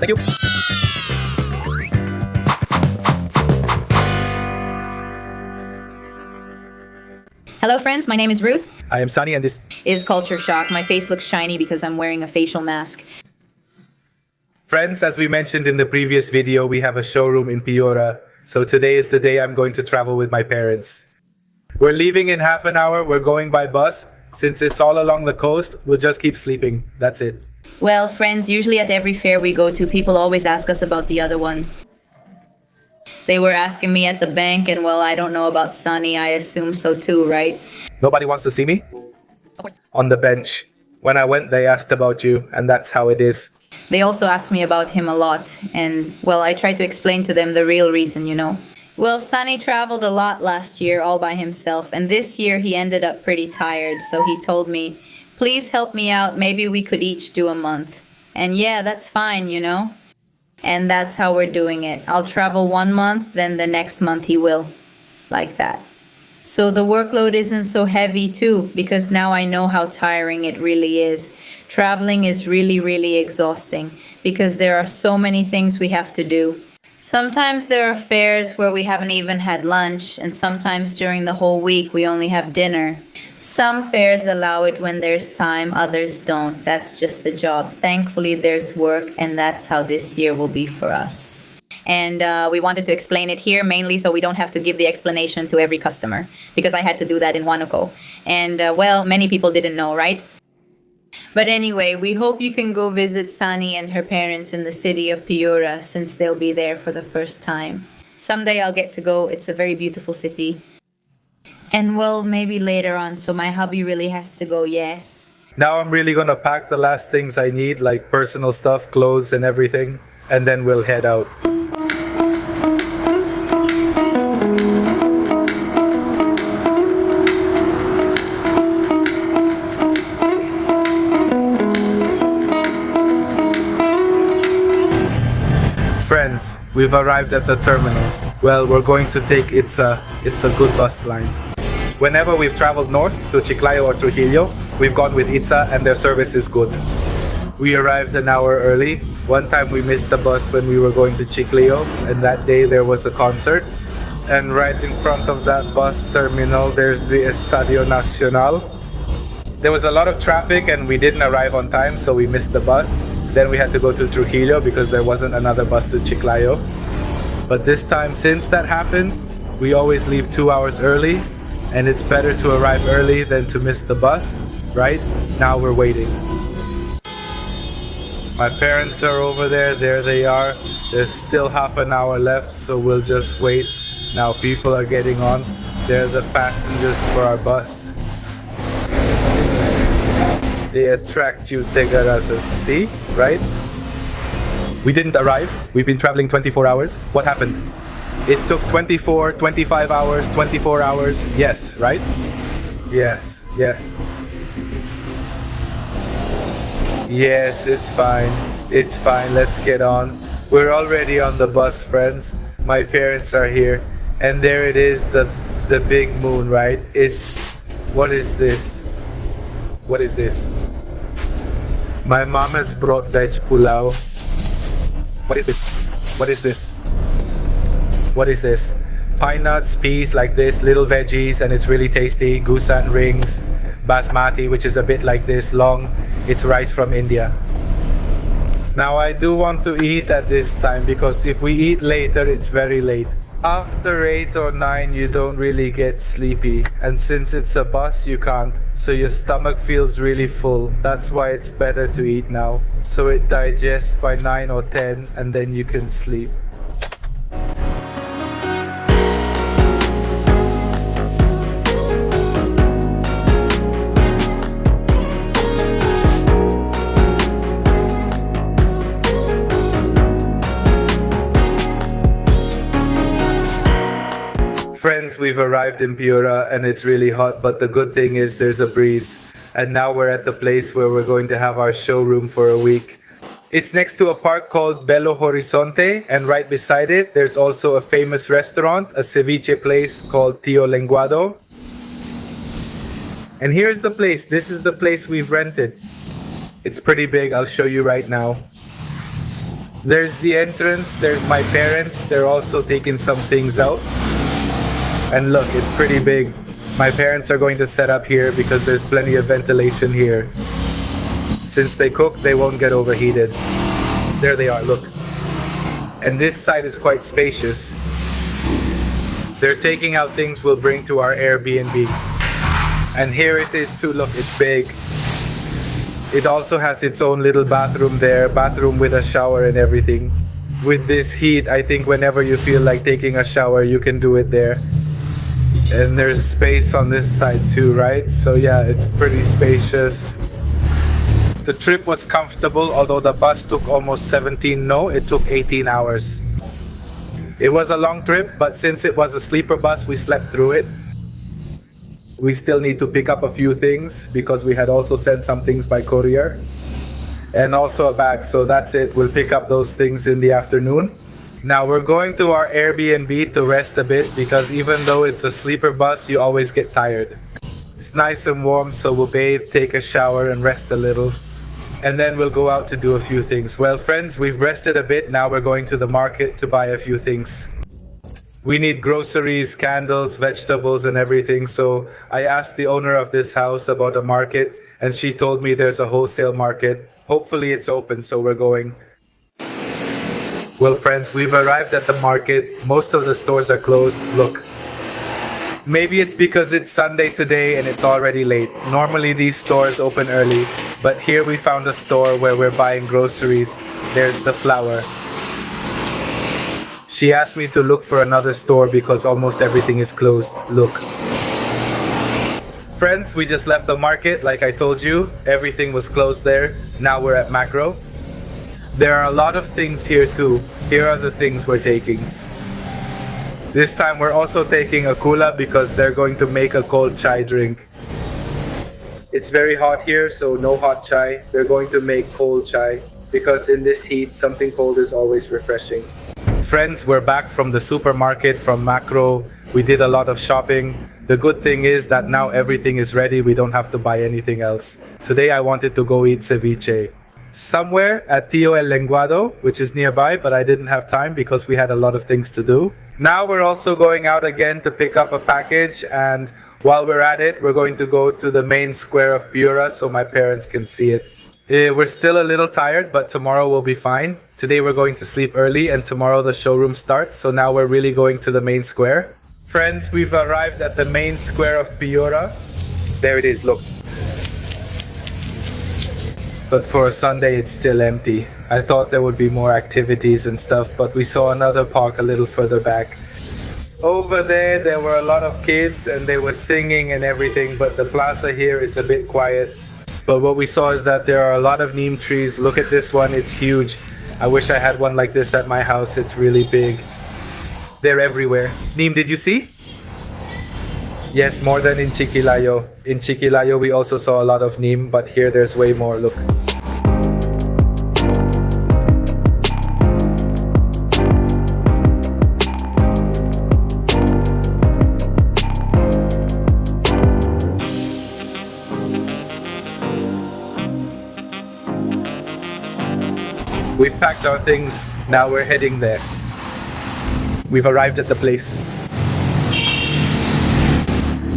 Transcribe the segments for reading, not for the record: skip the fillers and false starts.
Thank you. Hello friends, my name is Ruth. I am Sunny and this Is Culture Shock. My face looks shiny because I'm wearing a facial mask. Friends, as we mentioned in the previous video, we have a showroom in Piura. So today is the day I'm going to travel with my parents. We're leaving in half an hour. We're going by bus. Since it's all along the coast, we'll just keep sleeping. That's it. Well, friends, usually at every fair we go to, people always ask us about the other one. They were asking me at the bank, and well, I don't know about Sunny. I assume so too, right? Nobody wants to see me? Of course. On the bench. When I went, they asked about you, and that's how it is. They also asked me about him a lot, and well, I tried to explain to them the real reason, you know. Well, Sunny traveled a lot last year all by himself, and this year he ended up pretty tired, so he told me, please help me out, maybe we could each do a month. And yeah, that's fine, you know. And that's how we're doing it. I'll travel 1 month, then the next month he will. Like that. So the workload isn't so heavy too, because now I know how tiring it really is. Traveling is really, really exhausting, because there are so many things we have to do. Sometimes there are fairs where we haven't even had lunch, and sometimes during the whole week we only have dinner. Some fairs allow it when there's time, others don't. That's just the job. Thankfully there's work, and that's how this year will be for us. And we wanted to explain it here mainly so we don't have to give the explanation to every customer, because I had to do that in Huánuco. And well, many people didn't know, right? But anyway, we hope you can go visit Sunny and her parents in the city of Piura, since they'll be there for the first time. Someday I'll get to go. It's a very beautiful city. And well, maybe later on, so my hubby really has to go, yes. Now I'm really gonna pack the last things I need, like personal stuff, clothes and everything, and then we'll head out. Friends, we've arrived at the terminal. Well, we're going to take It's a good bus line. Whenever we've traveled north to Chiclayo or Trujillo, we've gone with Itza and their service is good. We arrived an hour early. One time we missed the bus when we were going to Chiclayo, and that day there was a concert. And right in front of that bus terminal, there's the Estadio Nacional. There was a lot of traffic and we didn't arrive on time, so we missed the bus. Then we had to go to Trujillo because there wasn't another bus to Chiclayo. But this time, since that happened, we always leave 2 hours early, and it's better to arrive early than to miss the bus, right? Now we're waiting. My parents are over there. There they are. There's still half an hour left, so we'll just wait. Now people are getting on. They're the passengers for our bus. They attract you, Tegarasas. See? Right? We didn't arrive. We've been traveling 24 hours. What happened? It took 24, 25 hours, 24 hours. Yes, right? Yes, yes. Yes, it's fine. It's fine. Let's get on. We're already on the bus, friends. My parents are here. And there it is, the big moon, right? What is this? What is this? My mom has brought veg pulao. What is this? What is this? What is this? Pine nuts, peas like this, little veggies, and it's really tasty. Gusan rings, basmati, which is a bit like this, long. It's rice from India. Now I do want to eat at this time because if we eat later, it's very late. After 8 or 9, you don't really get sleepy, and since it's a bus, you can't, so your stomach feels really full. That's why it's better to eat now, so it digests by 9 or 10, and then you can sleep. Friends, we've arrived in Piura and it's really hot, but the good thing is there's a breeze. And now we're at the place where we're going to have our showroom for a week. It's next to a park called Belo Horizonte, and right beside it, there's also a famous restaurant, a ceviche place called Tio Lenguado. And here's the place. This is the place we've rented. It's pretty big. I'll show you right now. There's the entrance, there's my parents, they're also taking some things out. And look, it's pretty big. My parents are going to set up here because there's plenty of ventilation here. Since they cook, they won't get overheated. There they are, look. And this side is quite spacious. They're taking out things we'll bring to our Airbnb. And here it is too, look, it's big. It also has its own little bathroom there, bathroom with a shower and everything. With this heat, I think whenever you feel like taking a shower, you can do it there. And there's space on this side too, right? So yeah, it's pretty spacious. The trip was comfortable, although the bus took almost 17, no, it took 18 hours. It was a long trip, but since it was a sleeper bus, we slept through it. We still need to pick up a few things because we had also sent some things by courier. And also a bag, so that's it. We'll pick up those things in the afternoon. Now we're going to our Airbnb to rest a bit because even though it's a sleeper bus, you always get tired. It's nice and warm, so we'll bathe, take a shower and rest a little. And then we'll go out to do a few things. Well, friends, we've rested a bit. Now we're going to the market to buy a few things. We need groceries, candles, vegetables and everything. So I asked the owner of this house about a market and she told me there's a wholesale market. Hopefully it's open, so we're going. Well, friends, we've arrived at the market. Most of the stores are closed. Look. Maybe it's because it's Sunday today and it's already late. Normally these stores open early, but here we found a store where we're buying groceries. There's the flour. She asked me to look for another store because almost everything is closed. Look. Friends, we just left the market. Like I told you, everything was closed there. Now we're at Macro. There are a lot of things here too. Here are the things we're taking. This time we're also taking a kula because they're going to make a cold chai drink. It's very hot here, so no hot chai. They're going to make cold chai because in this heat, something cold is always refreshing. Friends, we're back from the supermarket, from Macro. We did a lot of shopping. The good thing is that now everything is ready. We don't have to buy anything else. Today I wanted to go eat ceviche. Somewhere at Tío El Lenguado, which is nearby, but I didn't have time because we had a lot of things to do. Now we're also going out again to pick up a package, and while we're at it, we're going to go to the main square of Piura so my parents can see it. We're still a little tired, but tomorrow will be fine. Today we're going to sleep early and tomorrow the showroom starts, so now we're really going to the main square. Friends, we've arrived at the main square of Piura. There it is, look. But for a Sunday, it's still empty. I thought there would be more activities and stuff, but we saw another park a little further back. Over there were a lot of kids and they were singing and everything, but the plaza here is a bit quiet. But what we saw is that there are a lot of neem trees. Look at this one, it's huge. I wish I had one like this at my house, it's really big. They're everywhere. Neem, did you see? Yes, more than in Chiclayo. In Chiclayo, we also saw a lot of neem, but here there's way more, look. We've packed our things, now we're heading there. We've arrived at the place.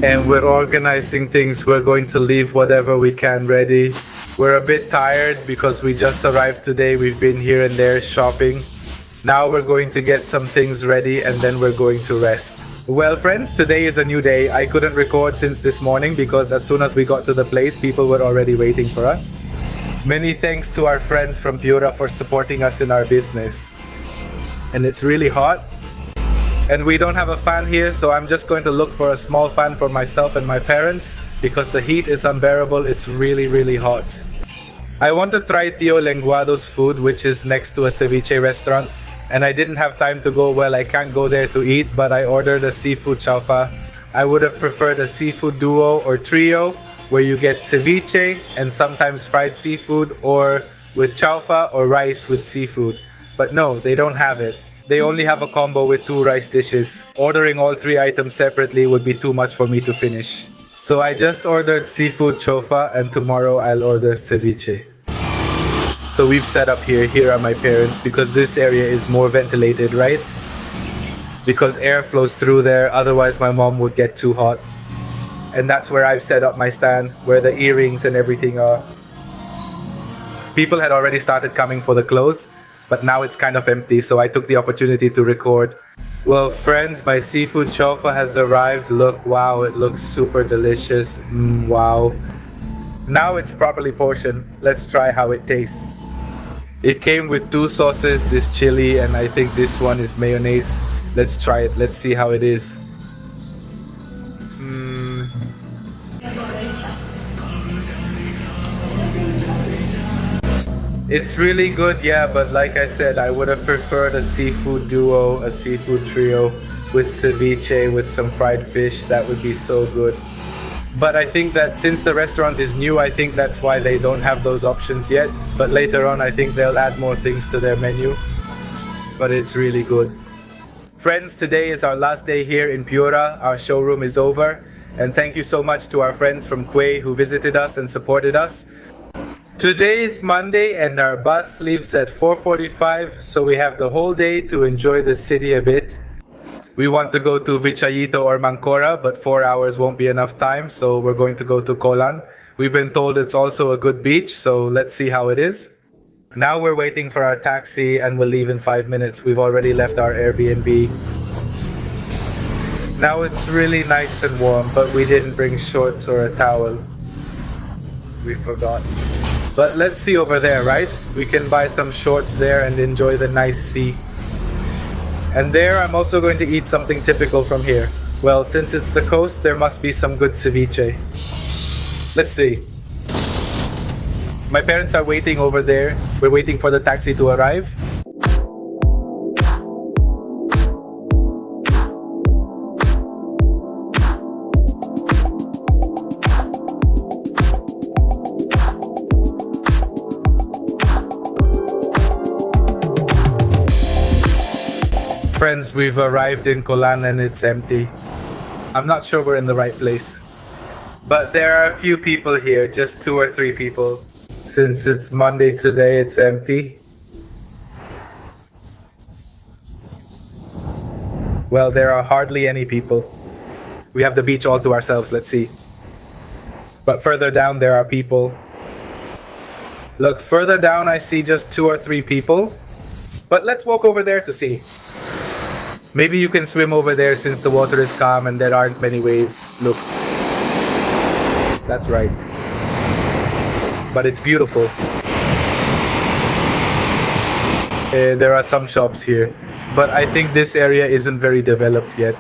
And we're organizing things. We're going to leave whatever we can ready. We're a bit tired because we just arrived today. We've been here and there shopping. Now we're going to get some things ready and then we're going to rest. Well, friends, today is a new day. I couldn't record since this morning because as soon as we got to the place, people were already waiting for us. Many thanks to our friends from Piura for supporting us in our business. And it's really hot. And we don't have a fan here, so I'm just going to look for a small fan for myself and my parents because the heat is unbearable. It's really, really hot. I want to try Tío Lenguado's food, which is next to a ceviche restaurant. And I didn't have time to go. Well, I can't go there to eat, but I ordered a seafood chaufa. I would have preferred a seafood duo or trio, where you get ceviche and sometimes fried seafood, or with chaufa or rice with seafood. But no, they don't have it. They only have a combo with 2 rice dishes. Ordering all 3 items separately would be too much for me to finish. So I just ordered seafood chaufa and tomorrow I'll order ceviche. So we've set up here. Here are my parents because this area is more ventilated, right? Because air flows through there, otherwise my mom would get too hot. And that's where I've set up my stand, where the earrings and everything are. People had already started coming for the clothes, but now it's kind of empty, so I took the opportunity to record. Well, friends, my seafood chofa has arrived. Look, wow, it looks super delicious. Wow. Now it's properly portioned. Let's try how it tastes. It came with 2 sauces, this chili, and I think this one is mayonnaise. Let's try it. Let's see how it is. It's really good, yeah, but like I said, I would have preferred a seafood duo, a seafood trio with ceviche, with some fried fish. That would be so good. But I think that since the restaurant is new, I think that's why they don't have those options yet. But later on, I think they'll add more things to their menu. But it's really good. Friends, today is our last day here in Piura. Our showroom is over. And thank you so much to our friends from Quay who visited us and supported us. Today is Monday and our bus leaves at 4:45, so we have the whole day to enjoy the city a bit. We want to go to Vichayito or Mancora, but 4 hours won't be enough time, so we're going to go to Colán. We've been told it's also a good beach, so let's see how it is. Now we're waiting for our taxi and we'll leave in 5 minutes. We've already left our Airbnb. Now it's really nice and warm, but we didn't bring shorts or a towel. We forgot. But let's see over there, right? We can buy some shorts there and enjoy the nice sea. And there I'm also going to eat something typical from here. Well, since it's the coast, there must be some good ceviche. Let's see. My parents are waiting over there. We're waiting for the taxi to arrive. Friends, we've arrived in Colán and it's empty. I'm not sure we're in the right place. But there are a few people here, just 2 or 3 people. Since it's Monday today, it's empty. Well, there are hardly any people. We have the beach all to ourselves, let's see. But further down there are people. Look, further down I see just 2 or 3 people. But let's walk over there to see. Maybe you can swim over there since the water is calm and there aren't many waves. Look. That's right. But it's beautiful. There are some shops here. But I think this area isn't very developed yet.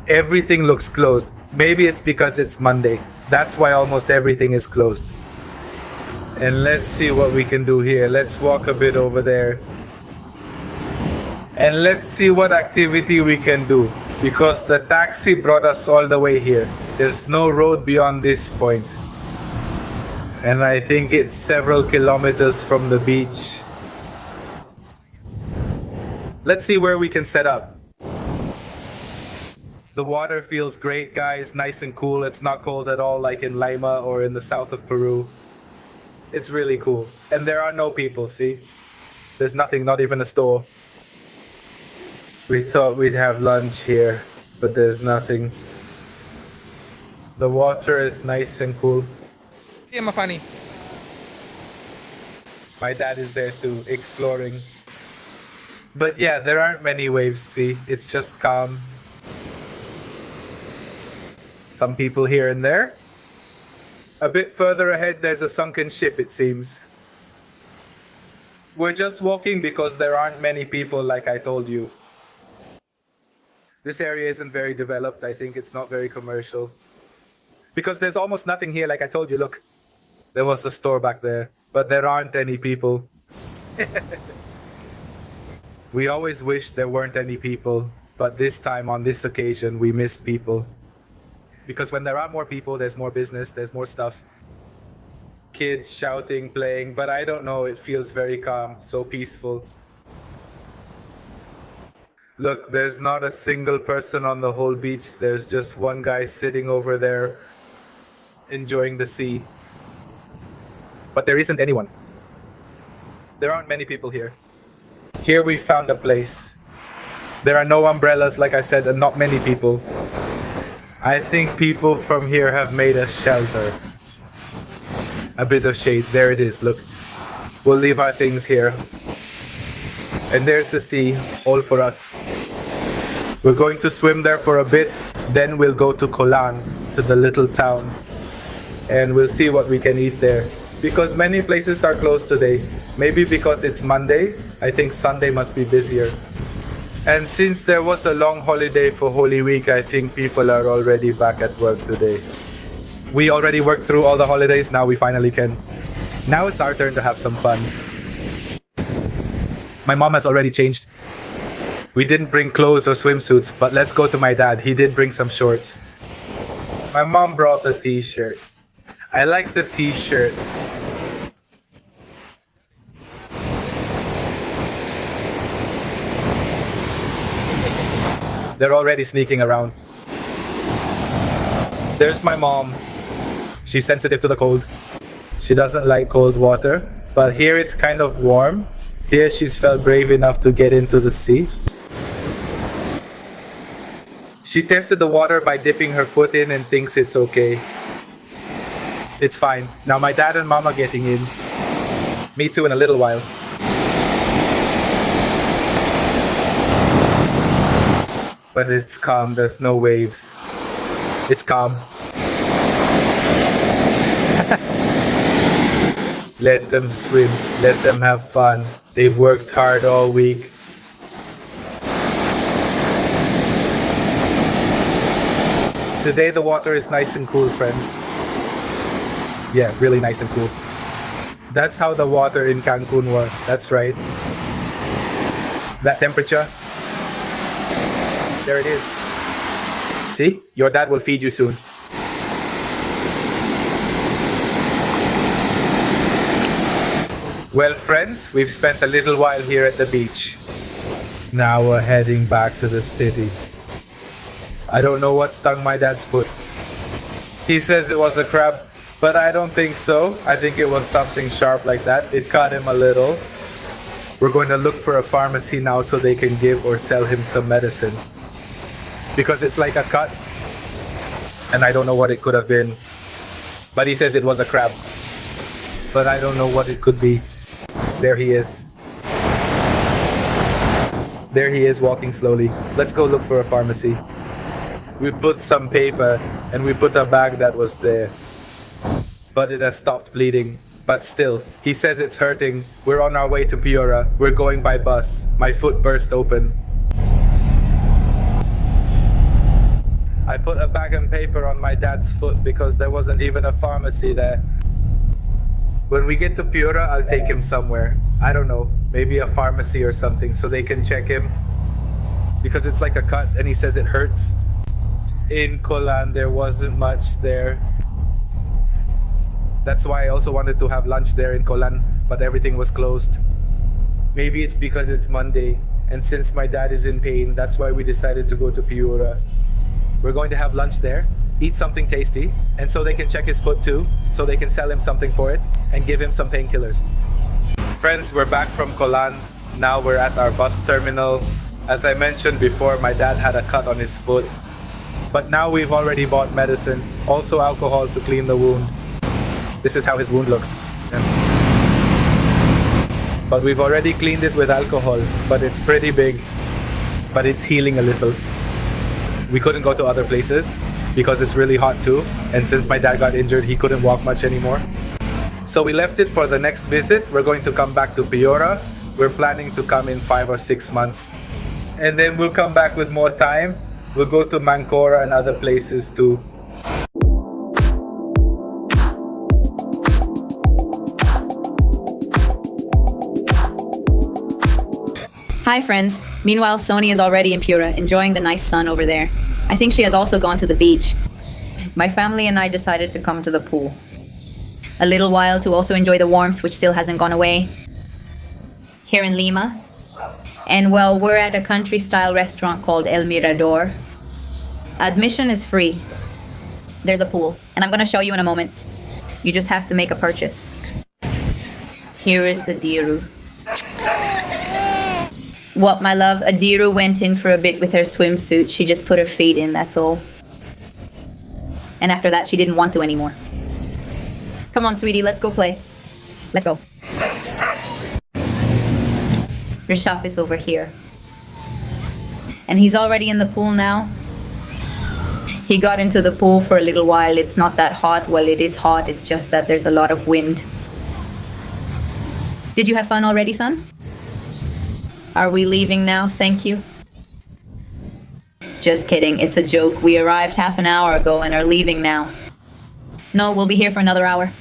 Everything looks closed. Maybe it's because it's Monday. That's why almost everything is closed. And let's see what we can do here. Let's walk a bit over there. And let's see what activity we can do. Because the taxi brought us all the way here. There's no road beyond this point. And I think it's several kilometers from the beach. Let's see where we can set up. The water feels great, guys. Nice and cool. It's not cold at all like in Lima or in the south of Peru. It's really cool. And there are no people, see? There's nothing, not even a store. We thought we'd have lunch here, but there's nothing. The water is nice and cool. Yeah, funny. My dad is there too, exploring. But yeah, there aren't many waves, see? It's just calm. Some people here and there. A bit further ahead, there's a sunken ship, it seems. We're just walking because there aren't many people, like I told you. This area isn't very developed. I think it's not very commercial. Because there's almost nothing here, like I told you. Look, there was a store back there, but there aren't any people. We always wish there weren't any people, but this time, on this occasion, we miss people. Because when there are more people, there's more business, there's more stuff. Kids shouting, playing, but I don't know, it feels very calm, so peaceful. Look, there's not a single person on the whole beach. There's just one guy sitting over there, enjoying the sea. But there isn't anyone. There aren't many people here. Here we found a place. There are no umbrellas, like I said, and not many people. I think people from here have made a shelter. A bit of shade. There it is, look. We'll leave our things here. And there's the sea, all for us. We're going to swim there for a bit, then we'll go to Colán, to the little town. And we'll see what we can eat there. Because many places are closed today. Maybe because it's Monday, I think Sunday must be busier. And since there was a long holiday for Holy Week, I think people are already back at work today. We already worked through all the holidays, now we finally can. Now it's our turn to have some fun. My mom has already changed. We didn't bring clothes or swimsuits, but let's go to my dad. He did bring some shorts. My mom brought a t-shirt. I like the t-shirt. They're already sneaking around. There's my mom. She's sensitive to the cold. She doesn't like cold water, but here it's kind of warm. Here she's felt brave enough to get into the sea. She tested the water by dipping her foot in and thinks it's okay. It's fine. Now my dad and mom are getting in. Me too in a little while. But it's calm, there's no waves. It's calm. Let them swim, let them have fun. They've worked hard all week. Today the water is nice and cool, friends. Yeah, really nice and cool. That's how the water in Cancun was, that's right. That temperature. There it is. See? Your dad will feed you soon. Well, friends, we've spent a little while here at the beach. Now we're heading back to the city. I don't know what stung my dad's foot. He says it was a crab, but I don't think so. I think it was something sharp like that. It caught him a little. We're going to look for a pharmacy now so they can give or sell him some medicine. Because it's like a cut, and I don't know what it could have been. But he says it was a crab. But I don't know what it could be. There he is. There he is walking slowly. Let's go look for a pharmacy. We put some paper and we put a bag that was there. But it has stopped bleeding. But still, he says it's hurting. We're on our way to Piura. We're going by bus. My foot burst open. I put a bag and paper on my dad's foot because there wasn't even a pharmacy there. When we get to Piura, I'll take him somewhere. I don't know, maybe a pharmacy or something so they can check him. Because it's like a cut and he says it hurts. In Colán, there wasn't much there. That's why I also wanted to have lunch there in Colán, but everything was closed. Maybe it's because it's Monday, and since my dad is in pain, that's why we decided to go to Piura. We're going to have lunch there, eat something tasty, and so they can check his foot too, so they can sell him something for it, and give him some painkillers. Friends, we're back from Colán. Now we're at our bus terminal. As I mentioned before, my dad had a cut on his foot. But now we've already bought medicine, also alcohol to clean the wound. This is how his wound looks. But we've already cleaned it with alcohol, but it's pretty big. But it's healing a little. We couldn't go to other places because it's really hot too. And since my dad got injured, he couldn't walk much anymore. So we left it for the next visit. We're going to come back to Piura. We're planning to come in 5 or 6 months. And then we'll come back with more time. We'll go to Mancora and other places too. Hi friends. Meanwhile, Sony is already in Piura, enjoying the nice sun over there. I think she has also gone to the beach. My family and I decided to come to the pool. A little while to also enjoy the warmth, which still hasn't gone away. Here in Lima. And well, we're at a country-style restaurant called El Mirador. Admission is free. There's a pool, and I'm gonna show you in a moment. You just have to make a purchase. Here is the diru. What, my love? Adiru went in for a bit with her swimsuit. She just put her feet in, that's all. And after that, she didn't want to anymore. Come on, sweetie, let's go play. Let's go. Rishaf is over here. And he's already in the pool now. He got into the pool for a little while. It's not that hot. Well, it is hot. It's just that there's a lot of wind. Did you have fun already, son? Are we leaving now? Thank you. Just kidding. It's a joke. We arrived half an hour ago and are leaving now. No, we'll be here for another hour.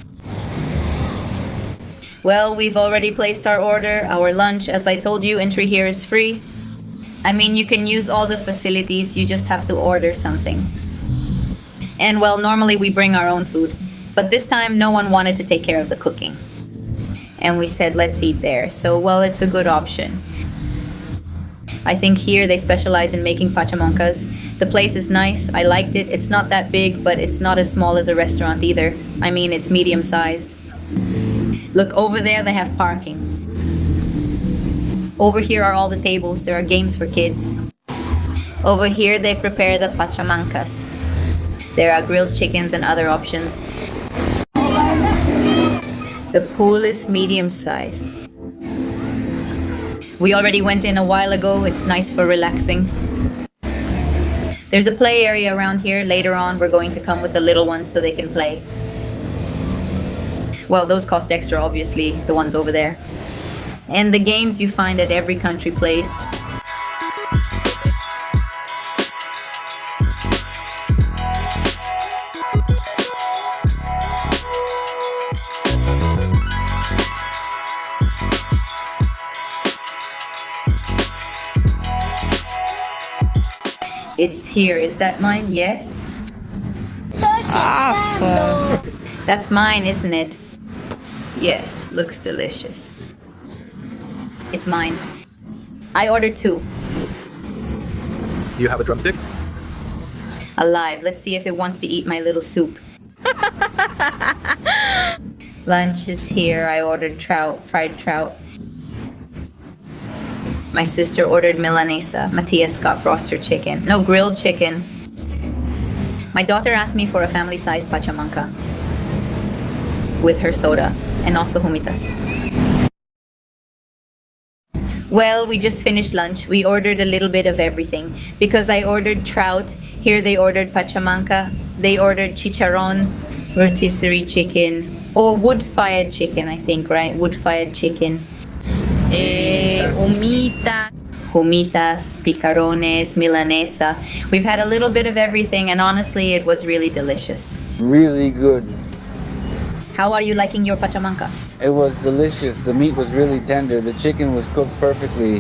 Well, we've already placed our order, our lunch. As I told you, entry here is free. I mean, you can use all the facilities. You just have to order something. And well, normally we bring our own food. But this time, no one wanted to take care of the cooking. And we said, let's eat there. So, well, it's a good option. I think here they specialize in making pachamankas. The place is nice. I liked it. It's not that big, but it's not as small as a restaurant either. I mean, it's medium-sized. Look, over there they have parking. Over here are all the tables. There are games for kids. Over here they prepare the pachamankas. There are grilled chickens and other options. The pool is medium-sized. We already went in a while ago. It's nice for relaxing. There's a play area around here. Later on, we're going to come with the little ones so they can play. Well, those cost extra, obviously, the ones over there. And the games you find at every country place. It's here. Is that mine? Yes. Awesome. That's mine, isn't it? Yes. Looks delicious. It's mine. I ordered 2. Do you have a drumstick? Alive. Let's see if it wants to eat my little soup. Lunch is here. I ordered trout, fried trout. My sister ordered milanesa. Matthias got roaster chicken. No, grilled chicken. My daughter asked me for a family-sized pachamanca with her soda and also humitas. Well, we just finished lunch. We ordered a little bit of everything because I ordered trout. Here they ordered pachamanca. They ordered chicharron, rotisserie chicken, or wood-fired chicken, I think, right? Wood-fired chicken. Humitas, picarones, milanesa. We've had a little bit of everything, and honestly, it was really delicious. Really good. How are you liking your pachamanca? It was delicious. The meat was really tender. The chicken was cooked perfectly.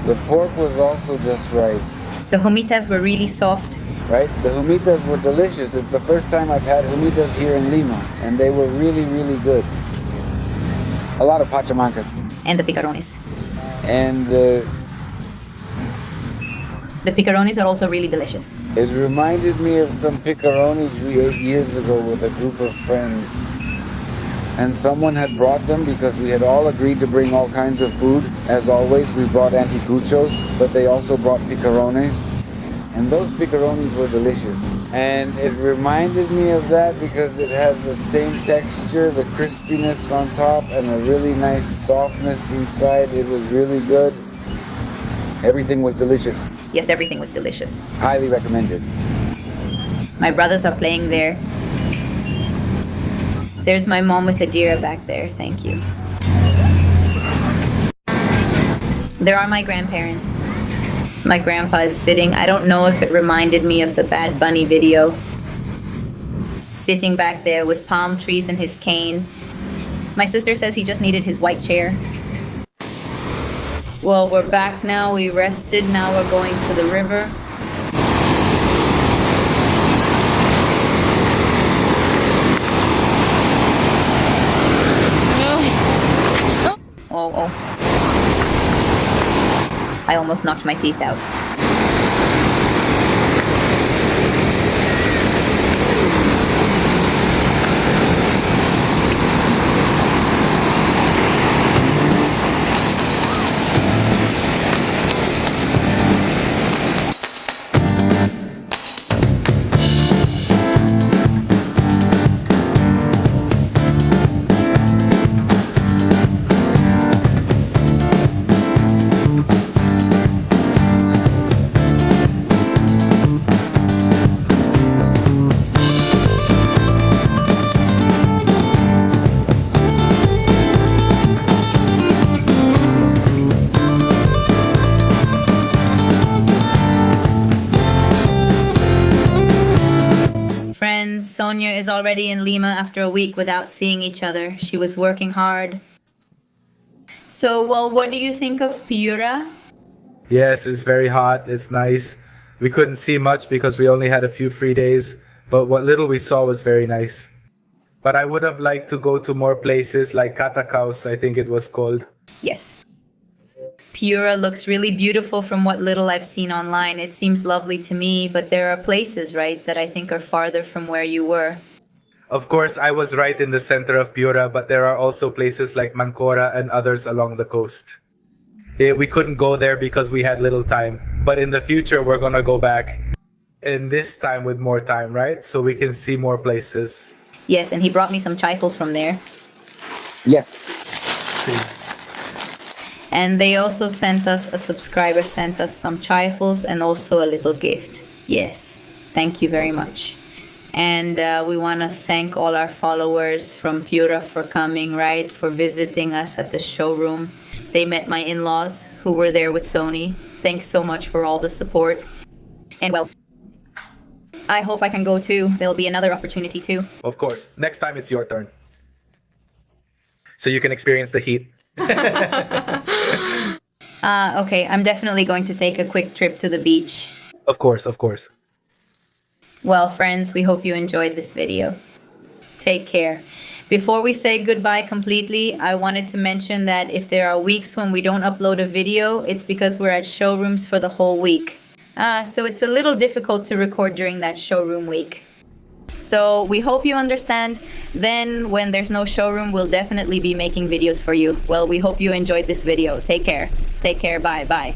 The pork was also just right. The humitas were really soft. Right? The humitas were delicious. It's the first time I've had humitas here in Lima, and they were really, really good. A lot of pachamancas. And the picarones. And The picarones are also really delicious. it reminded me of some picaronis we ate years ago with a group of friends. And someone had brought them because we had all agreed to bring all kinds of food. As always, we brought anticuchos, but they also brought picarones. And those picaronis were delicious. And it reminded me of that because it has the same texture, the crispiness on top, and a really nice softness inside. It was really good. Everything was delicious. Yes, everything was delicious. Highly recommended. My brothers are playing there. There's my mom with Adira back there. Thank you. There are my grandparents. My grandpa is sitting. I don't know if it reminded me of the Bad Bunny video. Sitting back there with palm trees and his cane. My sister says he just needed his white chair. Well, we're back now. We rested. Now we're going to the river. Oh. I almost knocked my teeth out. Sonia is already in Lima after a week without seeing each other. She was working hard. So, well, what do you think of Piura? Yes, it's very hot. It's nice. We couldn't see much because we only had a few free days, but what little we saw was very nice. But I would have liked to go to more places like Catacaos, I think it was called. Yes. Piura looks really beautiful from what little I've seen online. It seems lovely to me, but there are places, right, that I think are farther from where you were. Of course, I was right in the center of Piura, but there are also places like Mancora and others along the coast. We couldn't go there because we had little time, but in the future we're gonna go back. And this time with more time, right? So we can see more places. Yes, and he brought me some trifles from there. Yes. See. And they also sent us, a subscriber sent us some trifles and also a little gift. Yes, thank you very much. And we want to thank all our followers from Piura for coming, right? For visiting us at the showroom. They met my in-laws who were there with Sony. Thanks so much for all the support. And well, I hope I can go too. There'll be another opportunity too. Of course, next time it's your turn. So you can experience the heat. Okay, I'm definitely going to take a quick trip to the beach. Of course, of course. Well, friends, we hope you enjoyed this video. Take care. Before we say goodbye completely, I wanted to mention that if there are weeks when we don't upload a video, it's because we're at showrooms for the whole week. So it's a little difficult to record during that showroom week. So we hope you understand. Then when there's no showroom, we'll definitely be making videos for you. Well, we hope you enjoyed this video. Take care. Take care. Bye. Bye.